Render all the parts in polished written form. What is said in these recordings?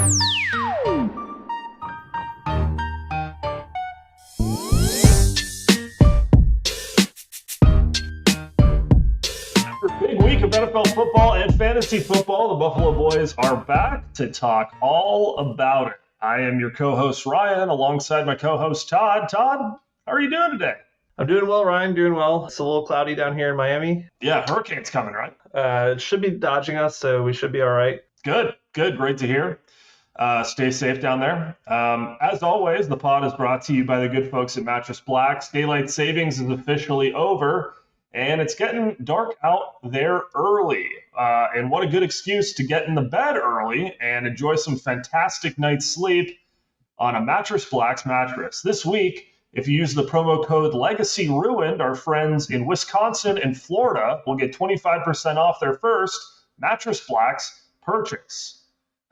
Big week of NFL football and fantasy football. The Buffalo Boys are back to talk all about it. I am your co-host, Ryan, alongside my co-host, Todd. Todd, how are you doing today? I'm doing well, Ryan. Doing well. It's a little cloudy down here in Miami. Yeah, hurricane's coming, right? It should be dodging us, so we should be all right. Good. Great to hear. Stay safe down there. As always, the pod is brought to you by the good folks at Mattress Blacks. Daylight savings is officially over, and it's getting dark out there early. And what a good excuse to get in the bed early and enjoy some fantastic night's sleep on a Mattress Blacks mattress. This week, if you use the promo code LEGACYRUINED, our friends in Wisconsin and Florida will get 25% off their first Mattress Blacks purchase.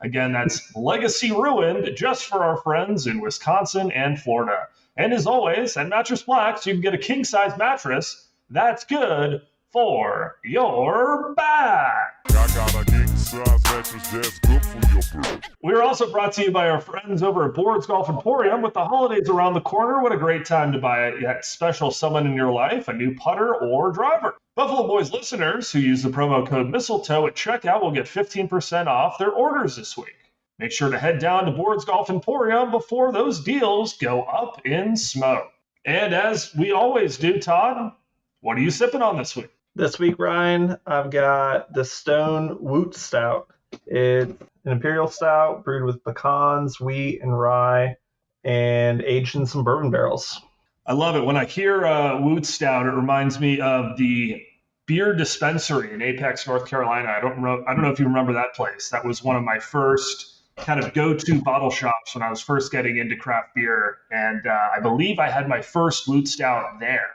Again, that's Legacy Ruined just for our friends in Wisconsin and Florida. And as always, at Mattress Blacks, you can get a king-size mattress that's good for your back. I got a king-size mattress that's good for your back. We're also brought to you by our friends over at Boards Golf Emporium. With the holidays around the corner, what a great time to buy a special someone in your life, a new putter or driver. Buffalo Boys listeners who use the promo code Mistletoe at checkout will get 15% off their orders this week. Make sure to head down to Boards Golf Emporium before those deals go up in smoke. And as we always do, Todd, what are you sipping on this week? This week, Ryan, I've got the Stone Woot Stout. It's an imperial stout brewed with pecans, wheat, and rye, and aged in some bourbon barrels. I love it. When I hear Woot Stout, it reminds me of the beer dispensary in Apex, North Carolina. I don't know if you remember that place. That was one of my first kind of go-to bottle shops when I was first getting into craft beer, and I believe I had my first Woot Stout there.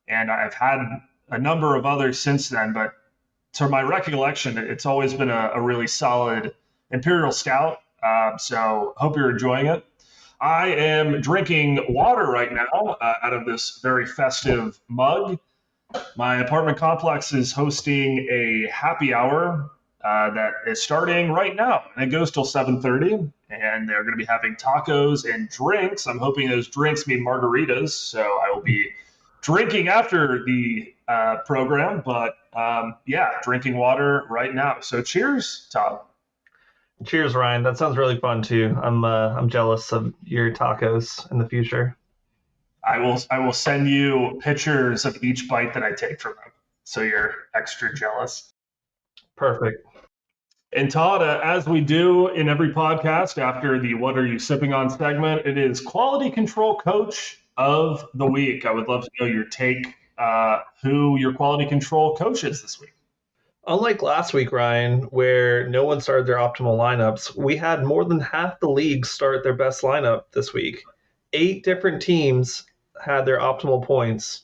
And I've had a number of others since then, but to my recollection, it's always been a really solid imperial stout. So hope you're enjoying it. I am drinking water right now out of this very festive mug. My apartment complex is hosting a happy hour that is starting right now, and it goes till 7:30. And they're going to be having tacos and drinks. I'm hoping those drinks mean margaritas, so I will be drinking after the program. But drinking water right now. So cheers, Todd. Cheers, Ryan. That sounds really fun too. I'm jealous of your tacos in the future. I will send you pictures of each bite that I take from them, so you're extra jealous. Perfect. And Todd, as we do in every podcast after the "What Are You Sipping On" segment, it is Quality Control Coach of the Week. I would love to know your take, who your quality control coach is this week. Unlike last week, Ryan, where no one started their optimal lineups, we had more than half the league start their best lineup this week. 8 different teams had their optimal points.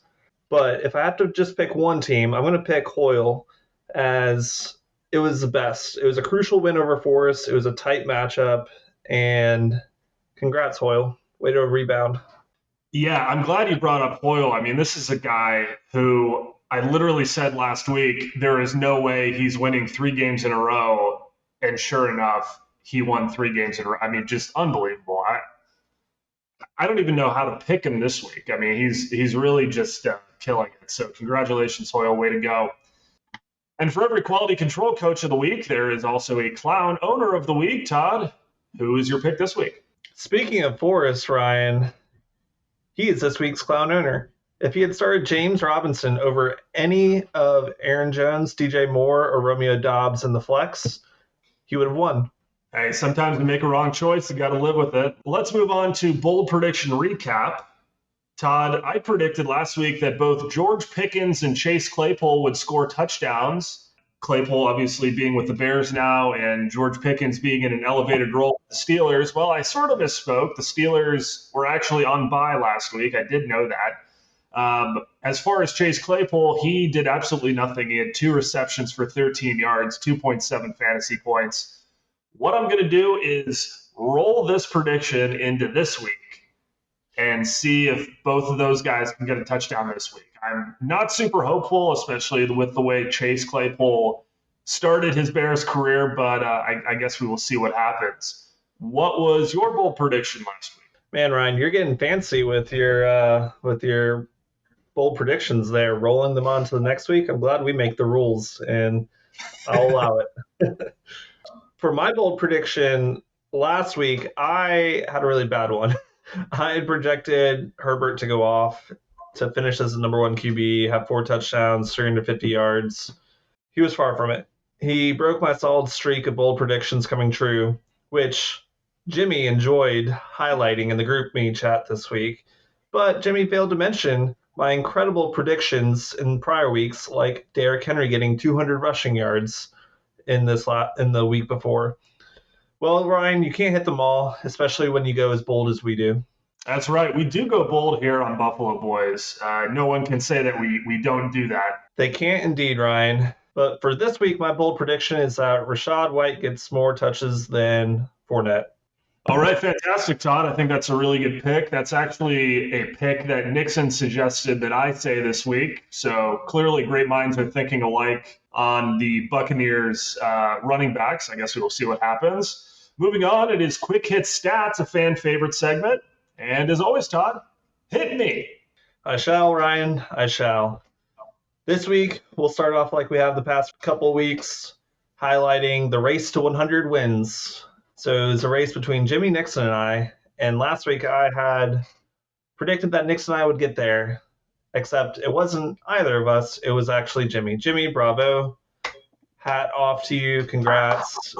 But if I have to just pick one team, I'm going to pick Hoyle, as it was the best. It was a crucial win over Forest. It was a tight matchup. And congrats, Hoyle. Way to rebound. Yeah, I'm glad you brought up Hoyle. I mean, this is a guy who I literally said last week, there is no way he's winning 3 games in a row. And sure enough, he won 3 games in a row. I mean, just unbelievable. I don't even know how to pick him this week. I mean, he's really just killing it. So congratulations, Hoyle. Way to go. And for every quality control coach of the week, there is also a clown owner of the week. Todd, who is your pick this week? Speaking of Forrest, Ryan, he is this week's clown owner. If he had started James Robinson over any of Aaron Jones, DJ Moore, or Romeo Doubs in the flex, he would have won. Hey, sometimes we make a wrong choice. You got to live with it. Let's move on to bold prediction recap. Todd, I predicted last week that both George Pickens and Chase Claypool would score touchdowns. Claypool obviously being with the Bears now, and George Pickens being in an elevated role with the Steelers. Well, I sort of misspoke. The Steelers were actually on bye last week. I did know that. As far as Chase Claypool, he did absolutely nothing. He had 2 receptions for 13 yards, 2.7 fantasy points. What I'm going to do is roll this prediction into this week and see if both of those guys can get a touchdown this week. I'm not super hopeful, especially with the way Chase Claypool started his Bears career, but I guess we will see what happens. what was your bold prediction last week? Man, Ryan, you're getting fancy with your bold predictions there, rolling them on to the next week. I'm glad we make the rules, and I'll allow it. For my bold prediction last week, I had a really bad one. I had projected Herbert to go off to finish as the number one QB, have 4 touchdowns, 350 yards. He was far from it. He broke my solid streak of bold predictions coming true, which Jimmy enjoyed highlighting in the group me chat this week. But Jimmy failed to mention my incredible predictions in prior weeks, like Derrick Henry getting 200 rushing yards in the week before. Well, Ryan, you can't hit them all, especially when you go as bold as we do. That's right. We do go bold here on Buffalo Boys. No one can say that we don't do that. They can't indeed, Ryan. But for this week, my bold prediction is that Rachaad White gets more touches than Fournette. All right, fantastic, Todd. I think that's a really good pick. That's actually a pick that Nixon suggested that I say this week. So clearly great minds are thinking alike on the Buccaneers running backs. I guess we will see what happens. Moving on, it is Quick Hit Stats, a fan favorite segment. And as always, Todd, hit me. I shall, Ryan. I shall. This week, we'll start off like we have the past couple weeks, highlighting the race to 100 wins. So it was a race between Jimmy, Nixon, and I. And last week, I had predicted that Nixon and I would get there, except it wasn't either of us. It was actually Jimmy. Jimmy, bravo. Hat off to you. Congrats.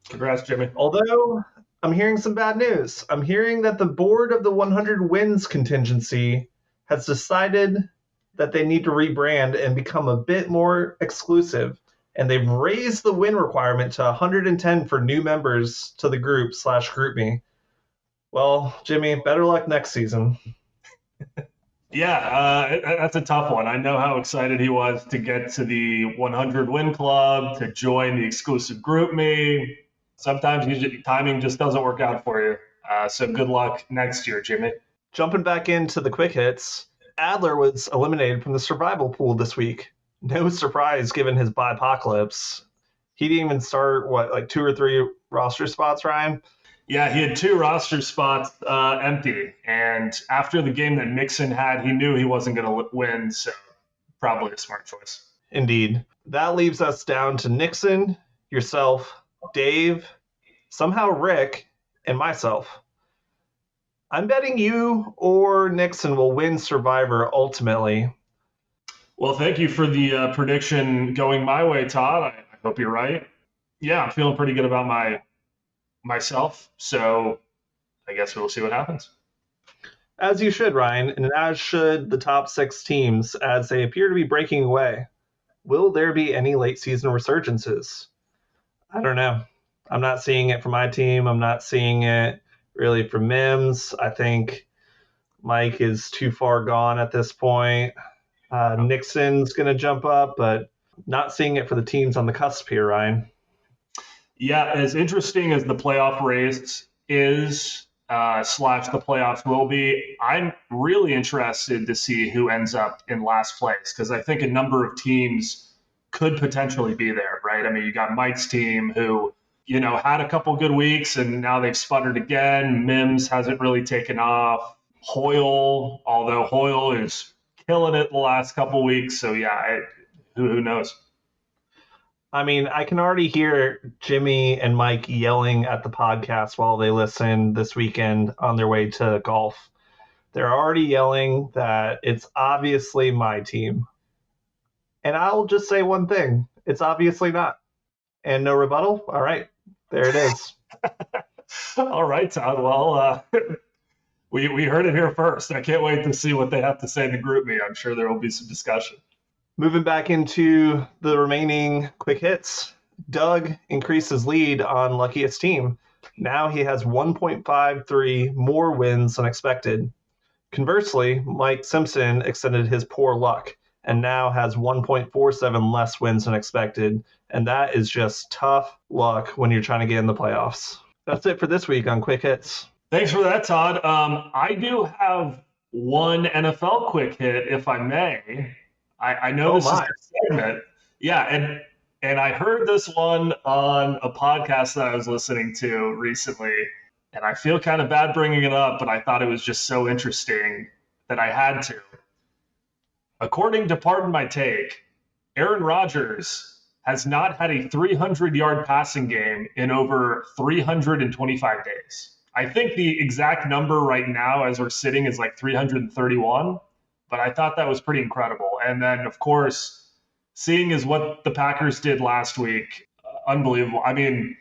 Congrats, Jimmy. Although I'm hearing some bad news. I'm hearing that the board of the 100 wins contingency has decided that they need to rebrand and become a bit more exclusive. And they've raised the win requirement to 110 for new members to the group /GroupMe. Well, Jimmy, better luck next season. Yeah, that's a tough one. I know how excited he was to get to the 100 win club, to join the exclusive GroupMe. Sometimes timing just doesn't work out for you. So good luck next year, Jimmy. Jumping back into the quick hits, Adler was eliminated from the survival pool this week. No surprise given his bipocalypse. He didn't even start, 2 or 3 roster spots, Ryan? Yeah, he had 2 roster spots empty. And after the game that Nixon had, he knew he wasn't going to win, so probably a smart choice. Indeed. That leaves us down to Nixon, yourself, Dave, somehow Rick, and myself. I'm betting you or Nixon will win Survivor ultimately. Well, thank you for the prediction going my way, Todd. I hope you're right. Yeah, I'm feeling pretty good about myself, so I guess we'll see what happens. As you should, Ryan, and as should the top 6 teams, as they appear to be breaking away. Will there be any late season resurgences? I don't know. I'm not seeing it from my team. I'm not seeing it really from Mims. I think Mike is too far gone at this point. Nixon's going to jump up, but not seeing it for the teams on the cusp here, Ryan. Yeah, as interesting as the playoff race is, / the playoffs will be, I'm really interested to see who ends up in last place, because I think a number of teams could potentially be there, right? I mean, you got Mike's team who, had a couple good weeks and now they've sputtered again. Mims hasn't really taken off. Hoyle, although Hoyle is killing it the last couple weeks. So, yeah, who knows? I mean, I can already hear Jimmy and Mike yelling at the podcast while they listen this weekend on their way to golf. They're already yelling that it's obviously my team. And I'll just say one thing. It's obviously not. And no rebuttal? All right. There it is. All right, Todd. Well, we heard it here first. I can't wait to see what they have to say in the group me. I'm sure there will be some discussion. Moving back into the remaining quick hits, Doug increased his lead on Luckiest Team. Now he has 1.53 more wins than expected. Conversely, Mike Simpson extended his poor luck and now has 1.47 less wins than expected. And that is just tough luck when you're trying to get in the playoffs. That's it for this week on Quick Hits. Thanks for that, Todd. I do have one NFL quick hit, if I may. I know this is a segment. Yeah, And I heard this one on a podcast that I was listening to recently, and I feel kind of bad bringing it up, but I thought it was just so interesting that I had to. According to Pardon My Take, Aaron Rodgers has not had a 300-yard passing game in over 325 days. I think the exact number right now as we're sitting is like 331, but I thought that was pretty incredible. And then, of course, seeing as what the Packers did last week, unbelievable. I mean,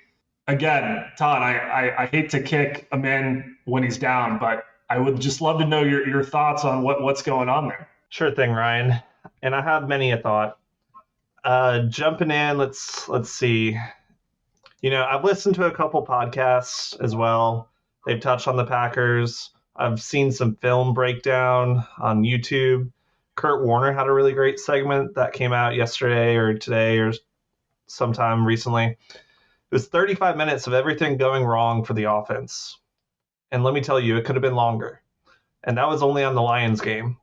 again, Todd, I hate to kick a man when he's down, but I would just love to know your thoughts on what's going on there. Sure thing, Ryan. And I have many a thought. Jumping in, let's see. I've listened to a couple podcasts as well. They've touched on the Packers. I've seen some film breakdown on YouTube. Kurt Warner had a really great segment that came out yesterday or today or sometime recently. It was 35 minutes of everything going wrong for the offense. And let me tell you, it could have been longer. And that was only on the Lions game.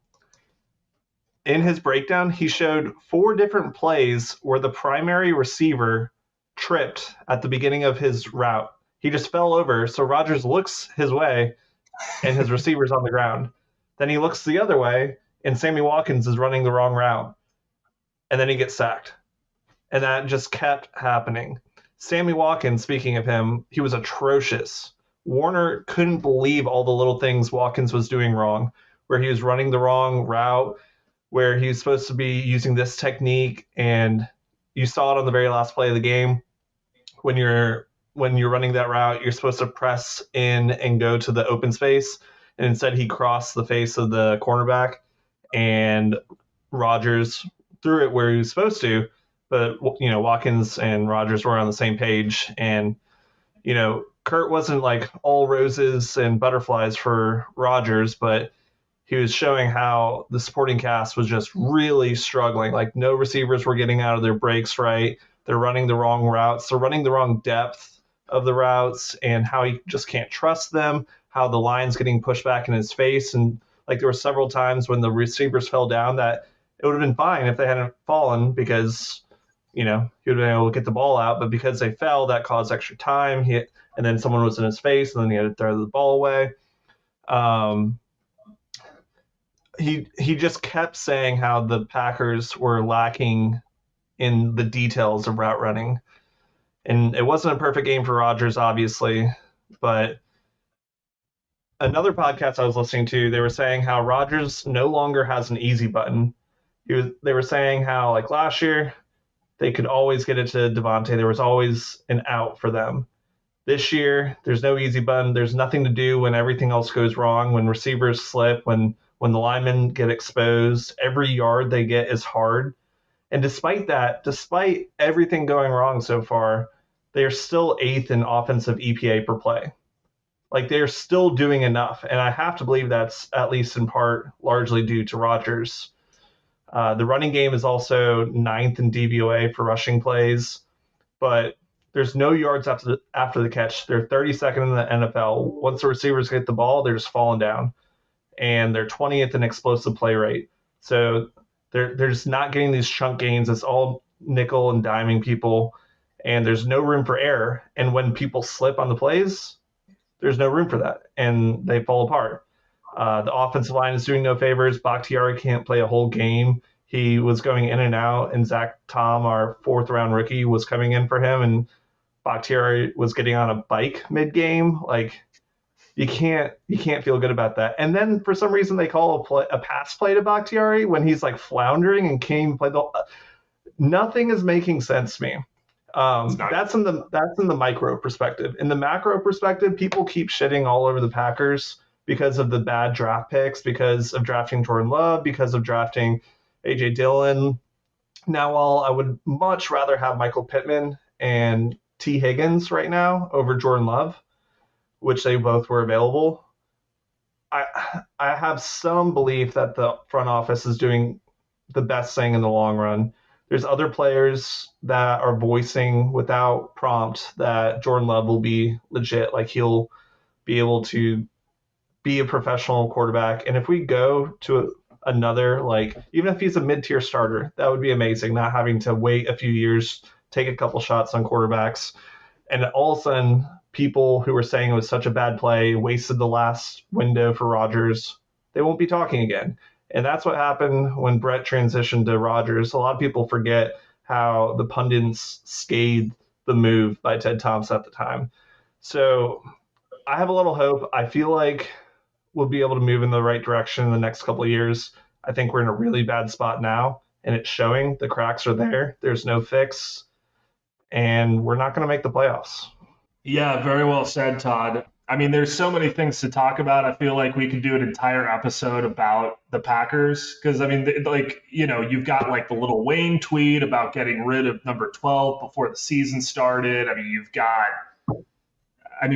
In his breakdown, he showed 4 different plays where the primary receiver tripped at the beginning of his route. He just fell over, so Rodgers looks his way, and his receiver's on the ground. Then he looks the other way, and Sammy Watkins is running the wrong route. And then he gets sacked. And that just kept happening. Sammy Watkins, speaking of him, he was atrocious. Warner couldn't believe all the little things Watkins was doing wrong, where he was running the wrong route, where he was supposed to be using this technique, and you saw it on the very last play of the game. When you're running that route, you're supposed to press in and go to the open space, and instead he crossed the face of the cornerback, and Rodgers threw it where he was supposed to, but Watkins and Rodgers were on the same page, and Kurt wasn't like all roses and butterflies for Rodgers, but he was showing how the supporting cast was just really struggling. Like, no receivers were getting out of their breaks right. They're running the wrong routes. They're running the wrong depth of the routes, and how he just can't trust them, how the line's getting pushed back in his face. And like, there were several times when the receivers fell down that it would have been fine if they hadn't fallen, because, he would have been able to get the ball out. But because they fell, that caused extra time. And then someone was in his face, and then he had to throw the ball away. He just kept saying how the Packers were lacking in the details of route running. And it wasn't a perfect game for Rodgers, obviously, but another podcast I was listening to, they were saying how Rodgers no longer has an easy button. They were saying how, like, last year, they could always get it to Devontae. There was always an out for them. This year, there's no easy button. There's nothing to do when everything else goes wrong, when receivers slip, when the linemen get exposed. Every yard they get is hard. And despite everything going wrong so far, they are still 8th in offensive EPA per play. Like, they're still doing enough. And I have to believe that's at least in part largely due to Rodgers. The running game is also 9th in DVOA for rushing plays, but there's no yards after the catch. They're 32nd in the NFL. Once the receivers get the ball, they're just falling down. And they're 20th in explosive play rate. So they're just not getting these chunk gains. It's all nickel and diming people, and there's no room for error. And when people slip on the plays, there's no room for that, and they fall apart. The offensive line is doing no favors. Bakhtiari can't play a whole game. He was going in and out, and Zach Tom, our 4th-round rookie, was coming in for him, and Bakhtiari was getting on a bike mid-game. Like, you can't feel good about that. And then for some reason they call a pass play to Bakhtiari when he's like floundering and can't even play nothing is making sense to me. That's in the micro perspective. In the macro perspective, people keep shitting all over the Packers because of the bad draft picks, because of drafting Jordan Love, because of drafting AJ Dillon. Now, while I would much rather have Michael Pittman and T. Higgins right now over Jordan Love, which they both were available, I have some belief that the front office is doing the best thing in the long run. There's other players that are voicing without prompt that Jordan Love will be legit. Like, he'll be able to be a professional quarterback. And if we go to another, like, even if he's a mid-tier starter, that would be amazing, not having to wait a few years take a couple shots on quarterbacks. And all of a sudden, people who were saying it was such a bad play, wasted the last window for Rodgers, they won't be talking again. And that's what happened when Brett transitioned to Rodgers. A lot of people forget how the pundits scathed the move by Ted Thompson at the time. So I have a little hope. I feel like we'll be able to move in the right direction in the next couple of years. I think we're in a really bad spot now, and it's showing. The cracks are there. There's no fix, and we're not going to make the playoffs. Yeah, very well said, Todd. I mean, there's so many things to talk about. I feel like we could do an entire episode about the Packers because, I mean, you've got like the little Wayne tweet about getting rid of number 12 before the season started. I mean,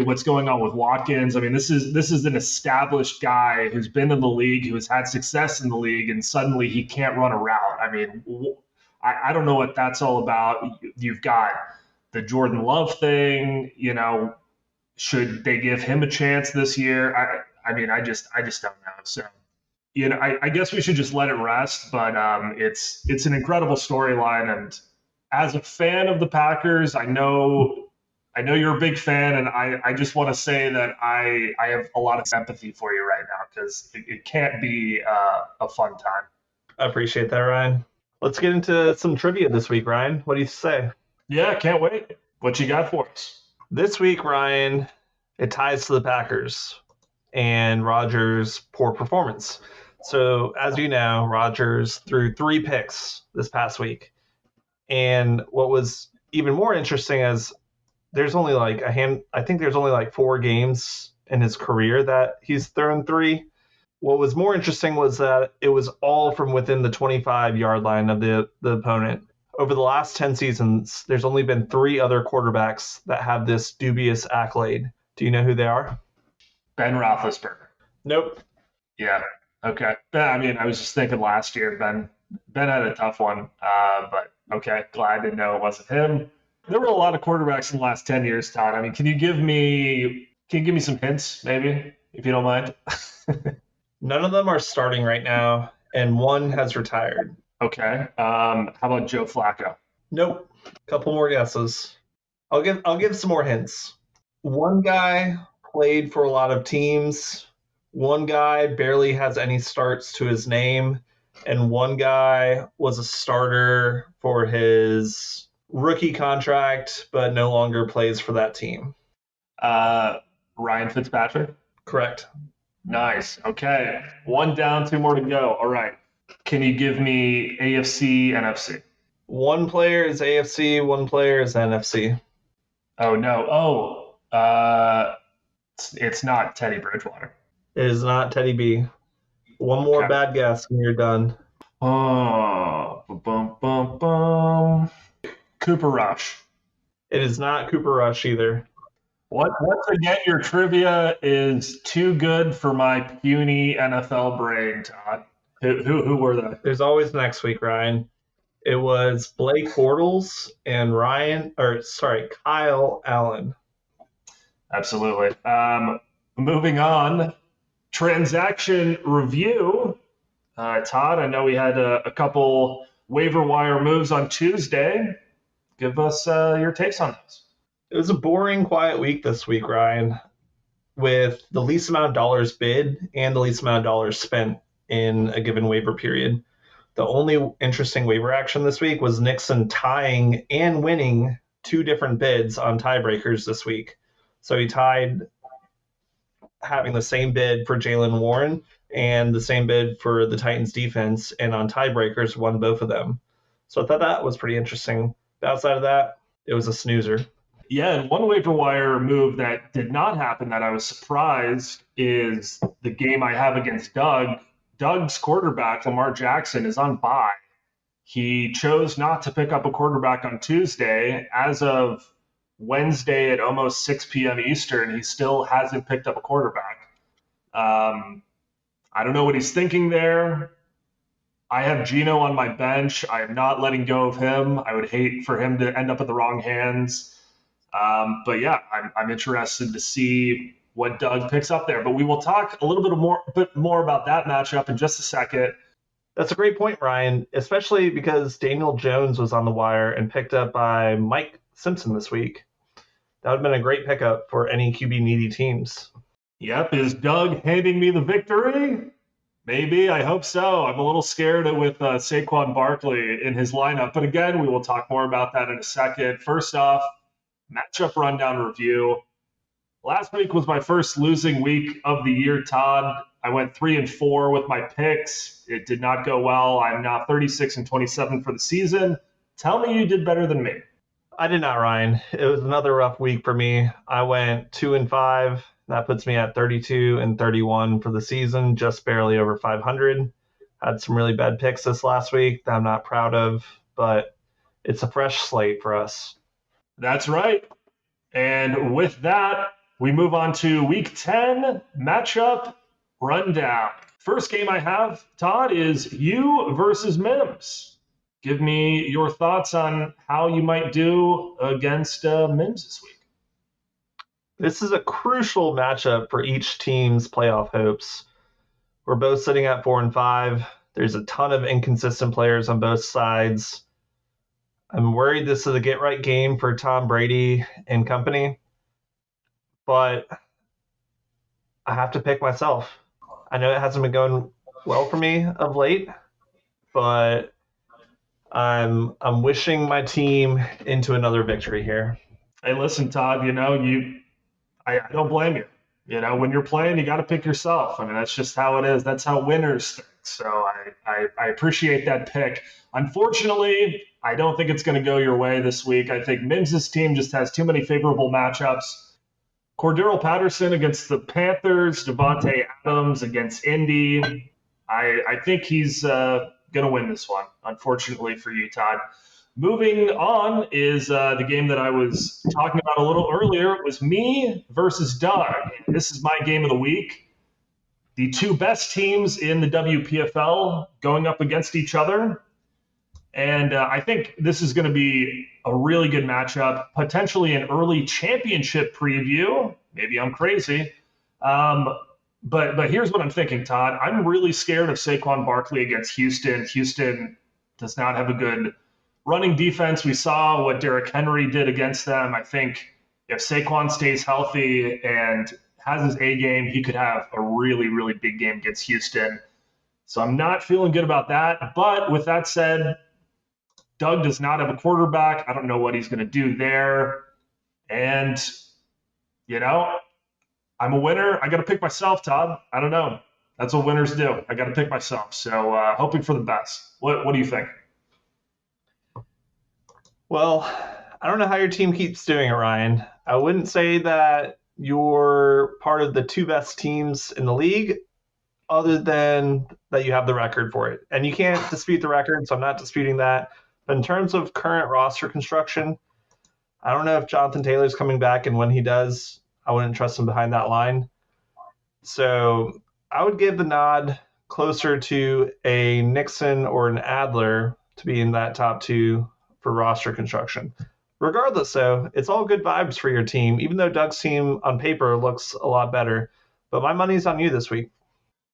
what's going on with Watkins? I mean, this is an established guy who's been in the league, who has had success in the league, and suddenly he can't run a route. I mean, I don't know what that's all about. You've got the Jordan Love thing, should they give him a chance this year? I just don't know. So, I guess we should just let it rest. But it's an incredible storyline, and as a fan of the Packers, I know you're a big fan, and I just want to say that I have a lot of sympathy for you right now because it can't be a fun time. I appreciate that, Ryan. Let's get into some trivia this week, Ryan. What do you say? Yeah, can't wait. What you got for us? This week, Ryan, it ties to the Packers and Rodgers' poor performance. So, as you know, Rodgers threw 3 picks this past week. And what was even more interesting is there's only I think there's only 4 games in his career that he's thrown 3. What was more interesting was that it was all from within the 25-yard line of the opponent. Over the last 10 seasons, there's only been 3 other quarterbacks that have this dubious accolade. Do you know who they are? Ben Roethlisberger. Nope. Yeah. Okay. I was just thinking last year, Ben had a tough one, but okay. Glad to know it wasn't him. There were a lot of quarterbacks in the last 10 years, Todd. I mean, can you give me some hints, maybe, if you don't mind? None of them are starting right now, and one has retired. Okay. How about Joe Flacco? Nope. Couple more guesses. I'll give some more hints. One guy played for a lot of teams. One guy barely has any starts to his name, and one guy was a starter for his rookie contract, but no longer plays for that team. Ryan Fitzpatrick? Correct. Nice. Okay. 1 down, 2 more to go. All right. Can you give me AFC, NFC? One player is AFC, one player is NFC. Oh, no. Oh, it's not Teddy Bridgewater. It is not Teddy B. One more bad guess and you're done. Oh, bum. Cooper Rush. It is not Cooper Rush either. Once again, your trivia is too good for my puny NFL brain, Todd. Who were they? There's always next week, Ryan. It was Blake Bortles and Kyle Allen. Absolutely. Moving on, transaction review. Todd, I know we had a couple waiver wire moves on Tuesday. Give us your takes on those. It was a boring, quiet week this week, Ryan, with the least amount of dollars bid and the least amount of dollars spent in a given waiver period. The only interesting waiver action this week was Nixon tying and winning 2 different bids on tiebreakers this week. So he tied having the same bid for Jaylen Warren and the same bid for the Titans defense, and on tiebreakers won both of them. So I thought that was pretty interesting. But outside of that, it was a snoozer. Yeah, and one waiver wire move that did not happen that I was surprised is the game I have against Doug. Doug's quarterback, Lamar Jackson, is on bye. He chose not to pick up a quarterback on Tuesday. As of Wednesday at almost 6 p.m. Eastern, he still hasn't picked up a quarterback. I don't know what he's thinking there. I have Geno on my bench. I am not letting go of him. I would hate for him to end up in the wrong hands. But yeah, I'm interested to see what Doug picks up there. But we will talk a little bit more about that matchup in just a second. That's a great point, Ryan, especially because Daniel Jones was on the wire and picked up by Mike Simpson this week. That would have been a great pickup for any QB needy teams. Yep. Is Doug handing me the victory? Maybe. I hope so. I'm a little scared with Saquon Barkley in his lineup. But again, we will talk more about that in a second. First off, matchup rundown review. Last week was my first losing week of the year, Todd. I went 3-4 with my picks. It did not go well. I'm now 36-27 for the season. Tell me you did better than me. I did not, Ryan. It was another rough week for me. I went 2-5. That puts me at 32-31 for the season, just barely over 500. Had some really bad picks this last week that I'm not proud of, but it's a fresh slate for us. That's right. And with that, we move on to week 10 matchup rundown. First game I have, Todd, is you versus Mims. Give me your thoughts on how you might do against Mims this week. This is a crucial matchup for each team's playoff hopes. We're both sitting at 4-5. There's a ton of inconsistent players on both sides. I'm worried this is a get-right game for Tom Brady and company, but I have to pick myself. I know it hasn't been going well for me of late, but I'm wishing my team into another victory here. Hey, listen, Todd, I don't blame you. When you're playing, you got to pick yourself. I mean, that's just how it is. That's how winners think. So I appreciate that pick. Unfortunately, I don't think it's going to go your way this week. I think Mims' team just has too many favorable matchups. Cordero Patterson against the Panthers, Devontae Adams against Indy. I think he's going to win this one, unfortunately for you, Todd. Moving on is the game that I was talking about a little earlier. It was me versus Doug. This is my game of the week. The two best teams in the WPFL going up against each other. And I think this is going to be a really good matchup, potentially an early championship preview. Maybe I'm crazy. But here's what I'm thinking, Todd. I'm really scared of Saquon Barkley against Houston. Houston does not have a good running defense. We saw what Derrick Henry did against them. I think if Saquon stays healthy and has his A game, he could have a really, really big game against Houston. So I'm not feeling good about that. But with that said, Doug does not have a quarterback. I don't know what he's going to do there. And, I'm a winner. I got to pick myself, Todd. I don't know. That's what winners do. I got to pick myself. So hoping for the best. What do you think? Well, I don't know how your team keeps doing it, Ryan. I wouldn't say that you're part of the two best teams in the league, other than that you have the record for it. And you can't dispute the record, so I'm not disputing that. But in terms of current roster construction, I don't know if Jonathan Taylor's coming back, and when he does, I wouldn't trust him behind that line. So I would give the nod closer to a Nixon or an Adler to be in that top two for roster construction. Regardless, though, it's all good vibes for your team, even though Doug's team on paper looks a lot better. But my money's on you this week.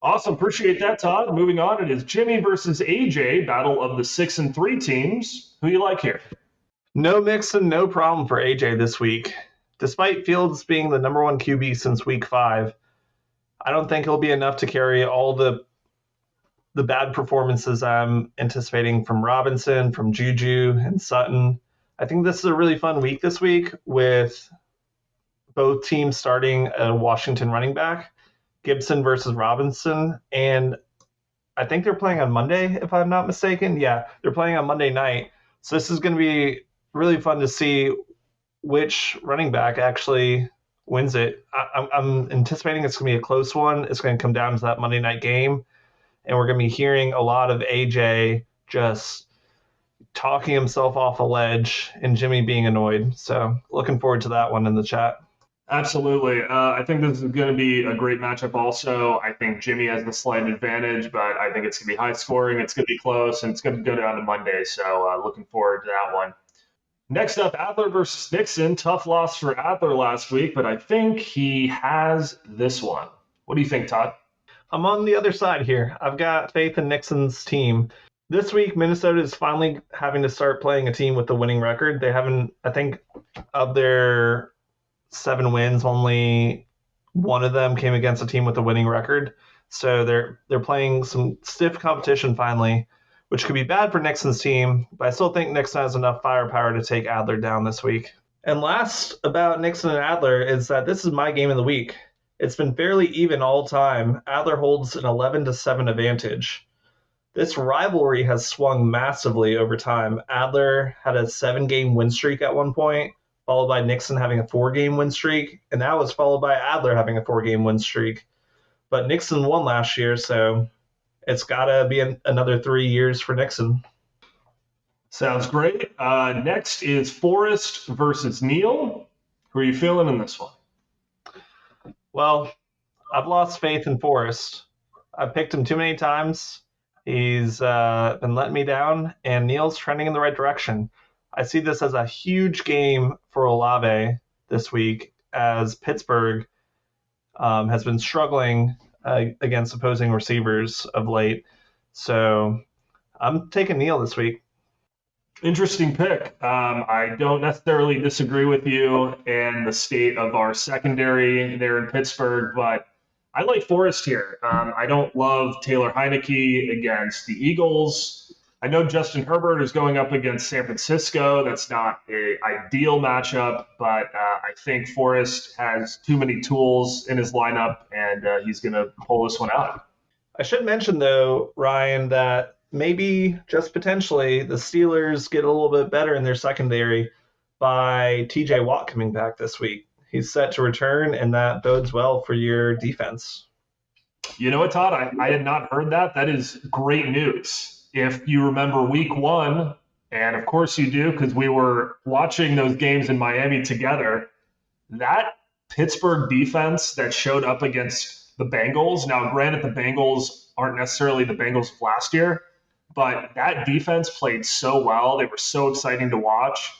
Awesome. Appreciate that, Todd. Moving on, it is Jimmy versus AJ, battle of the 6-3 teams. Who you like here? No Mixon, no problem for AJ this week. Despite Fields being the number one QB since week 5, I don't think he'll be enough to carry all the bad performances I'm anticipating from Robinson, from Juju, and Sutton. I think this is a really fun week this week with both teams starting a Washington running back, Gibson versus Robinson, and I think they're playing on Monday, if I'm not mistaken. Yeah, they're playing on Monday night. So this is going to be really fun to see which running back actually wins it. I'm anticipating it's going to be a close one. It's going to come down to that Monday night game, and we're going to be hearing a lot of AJ just talking himself off a ledge and Jimmy being annoyed. So looking forward to that one in the chat. Absolutely. I think this is going to be a great matchup also. I think Jimmy has the slight advantage, but I think it's going to be high scoring. It's going to be close, and it's going to go down to Monday. So looking forward to that one. Next up, Adler versus Nixon. Tough loss for Adler last week, but I think he has this one. What do you think, Todd? I'm on the other side here. I've got faith in Nixon's team. This week, Minnesota is finally having to start playing a team with a winning record. They haven't, I think, of their 7 wins, only one of them came against a team with a winning record. So they're playing some stiff competition finally, which could be bad for Nixon's team, but I still think Nixon has enough firepower to take Adler down this week. And last about Nixon and Adler is that this is my game of the week. It's been fairly even all time. Adler holds an 11-7 advantage. This rivalry has swung massively over time. Adler had a 7-game win streak at one point, followed by Nixon having a 4-game win streak, and that was followed by Adler having a 4-game win streak. But Nixon won last year, so it's got to be another 3 years for Nixon. Sounds great. Next is Forrest versus Neil. Who are you feeling in this one? Well, I've lost faith in Forrest. I've picked him too many times. He's been letting me down, and Neil's trending in the right direction. I see this as a huge game for Olave this week, as Pittsburgh has been struggling against opposing receivers of late. So I'm taking Neil this week. Interesting pick. I don't necessarily disagree with you and the state of our secondary there in Pittsburgh, but I like Forrest here. I don't love Taylor Heineke against the Eagles. I know Justin Herbert is going up against San Francisco. That's not an ideal matchup, but I think Forrest has too many tools in his lineup, and he's going to pull this one out. I should mention, though, Ryan, that maybe just potentially the Steelers get a little bit better in their secondary by TJ Watt coming back this week. He's set to return, and that bodes well for your defense. You know what, Todd? I had not heard that. That is great news. If you remember week 1, and of course you do because we were watching those games in Miami together, that Pittsburgh defense that showed up against the Bengals, now granted the Bengals aren't necessarily the Bengals of last year, but that defense played so well. They were so exciting to watch.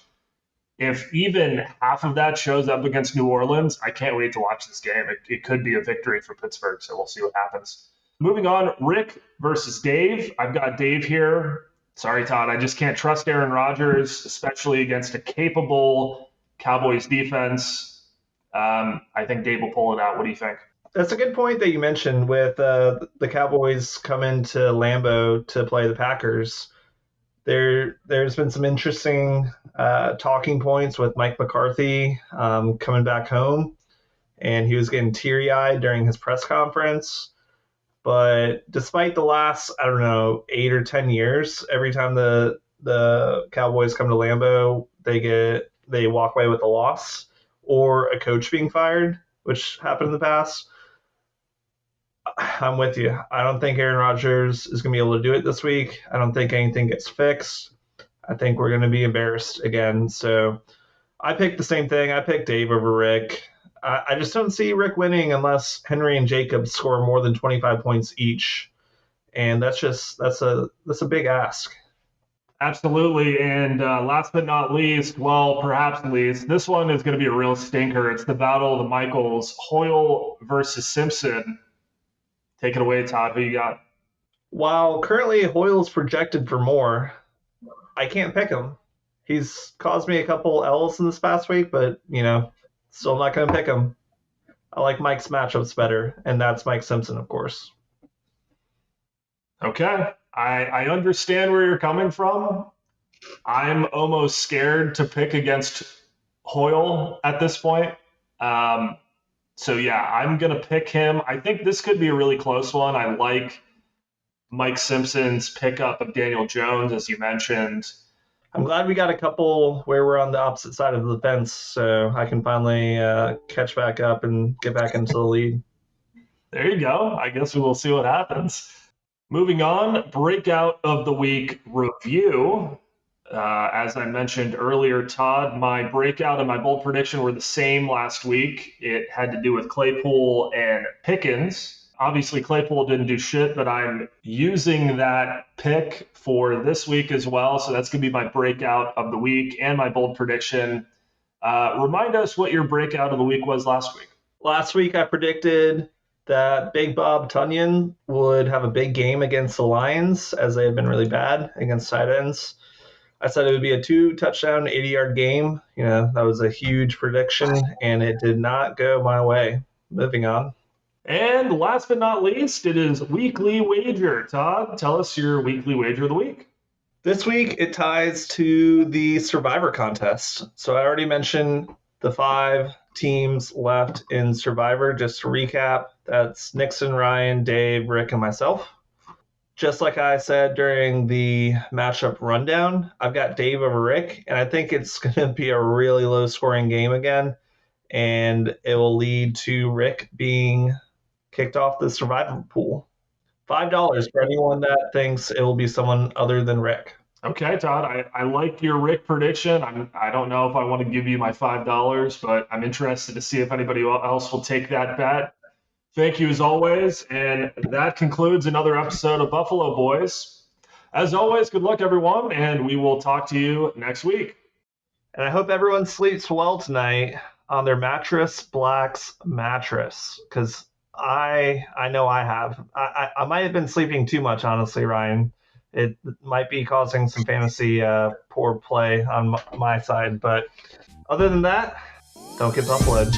If even half of that shows up against New Orleans, I can't wait to watch this game. It could be a victory for Pittsburgh, so we'll see what happens. Moving on, Rick versus Dave. I've got Dave here. Sorry, Todd, I just can't trust Aaron Rodgers, especially against a capable Cowboys defense. I think Dave will pull it out. What do you think? That's a good point that you mentioned with the Cowboys coming to Lambeau to play the Packers. There's been some interesting talking points with Mike McCarthy coming back home, and he was getting teary-eyed during his press conference. But despite the last, 8 or 10 years, every time the Cowboys come to Lambeau, they walk away with a loss or a coach being fired, which happened in the past. I'm with you. I don't think Aaron Rodgers is going to be able to do it this week. I don't think anything gets fixed. I think we're going to be embarrassed again. So I picked the same thing. I picked Dave over Rick. I just don't see Rick winning unless Henry and Jacobs score more than 25 points each. And that's a big ask. Absolutely. And last but not least, well, perhaps least, this one is going to be a real stinker. It's the battle of the Michaels, Hoyle versus Simpson. Take it away, Todd. Who you got? While currently Hoyle's projected for more, I can't pick him. He's caused me a couple L's in this past week, but, still not going to pick him. I like Mike's matchups better, and that's Mike Simpson, of course. Okay. I understand where you're coming from. I'm almost scared to pick against Hoyle at this point. So, yeah, I'm going to pick him. I think this could be a really close one. I like Mike Simpson's pickup of Daniel Jones, as you mentioned. I'm glad we got a couple where we're on the opposite side of the fence, so I can finally catch back up and get back into the lead. There you go. I guess we will see what happens. Moving on, breakout of the week review. As I mentioned earlier, Todd, my breakout and my bold prediction were the same last week. It had to do with Claypool and Pickens. Obviously, Claypool didn't do shit, but I'm using that pick for this week as well. So that's going to be my breakout of the week and my bold prediction. Remind us what your breakout of the week was last week. Last week, I predicted that Big Bob Tunyon would have a big game against the Lions, as they had been really bad against tight ends. I said it would be a 2-touchdown, 80-yard game. That was a huge prediction, and it did not go my way. Moving on. And last but not least, it is weekly wager. Todd, tell us your weekly wager of the week. This week, it ties to the Survivor contest. So I already mentioned the 5 teams left in Survivor. Just to recap, that's Nixon, Ryan, Dave, Rick, and myself. Just like I said during the matchup rundown, I've got Dave over Rick, and I think it's going to be a really low-scoring game again, and it will lead to Rick being kicked off the Survivor pool. $5 for anyone that thinks it will be someone other than Rick. Okay, Todd, I like your Rick prediction. I don't know if I want to give you my $5, but I'm interested to see if anybody else will take that bet. Thank you as always, and that concludes another episode of Buffalo Boys. As always, good luck, everyone, and we will talk to you next week. And I hope everyone sleeps well tonight on their Mattress Black's mattress, because I know I have. I might have been sleeping too much, honestly, Ryan. It might be causing some fantasy poor play on my side, but other than that, don't get buffaloed.